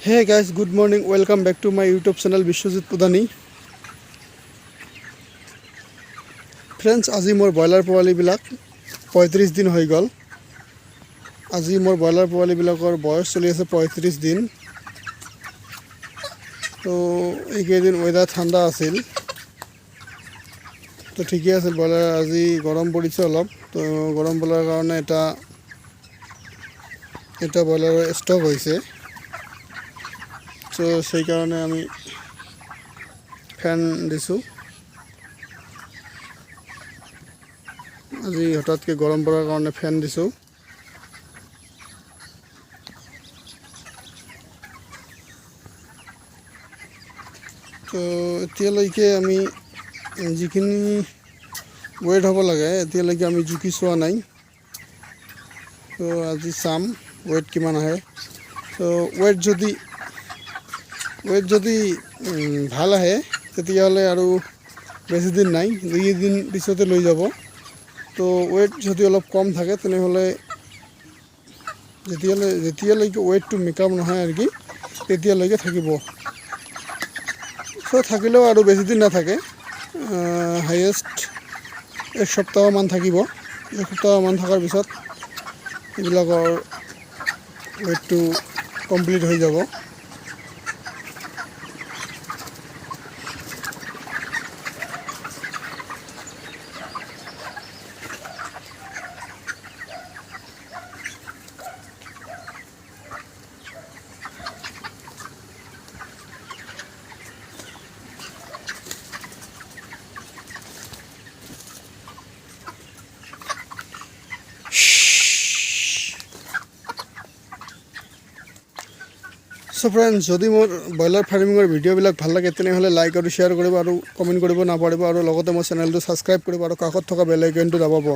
Hey guys, good morning. Welcome back to my YouTube channel Biswajit Pudani. Friends, আজি মোৰ broiler পোৱালিবিলাক 35 দিন হৈ গ'ল। আজি মোৰ ব্ৰইলাৰ পোৱালিবিলাকৰ বয়স চলি আছে 35 দিন। তো এইকেইদিন ওয়েদাৰ ঠাণ্ডা আছিল, তো ঠিকই আছিল। ব্ৰইলাৰ আজি গৰম পৰিছে অলপ, তো গৰম পৰাৰ কাৰণে এটা ব্ৰইলাৰৰ ষ্টক হৈছে। তো সেই কাৰণে আমি ফেন দিছোঁ। আজি হঠাৎকৈ গৰম পৰাৰ কাৰণে ফেন দিছোঁ। তো এতিয়ালৈকে আমি যিখিনি ৱেট হ'ব লাগে এতিয়ালৈকে আমি জুখি চোৱা নাই। তো আজি চাম ৱেট কিমান আহে। তো ৱেট যদি ভাল আহে তেতিয়াহ'লে আৰু বেছি দিন নাই, 2 দিন পিছতে লৈ যাব। তো ৱেট যদি অলপ কম থাকে তেনেহ'লে যেতিয়ালৈকে ৱেটটো মেকআপ নহয় আৰু কি তেতিয়ালৈকে থাকিব। তো থাকিলেও আৰু বেছি দিন নাথাকে, হাইয়েষ্ট 1 সপ্তাহমান থাকিব। 1 সপ্তাহমান থকাৰ পিছত এইবিলাকৰ ৱেটটো কমপ্লিট হৈ যাব। সো ফ্ৰেণ্ডছ, যদি মোৰ ব্ৰইলাৰ ফাৰ্মিঙৰ ভিডিঅ'বিলাক ভাল লাগে তেনেহ'লে লাইক আৰু শ্বেয়াৰ কৰিব আৰু কমেণ্ট কৰিব নাপাহৰিব, আৰু লগতে মোৰ চেনেলটো ছাবস্ক্ৰাইব কৰিব আৰু কাষত থকা বেল আইকনটো দাবাব।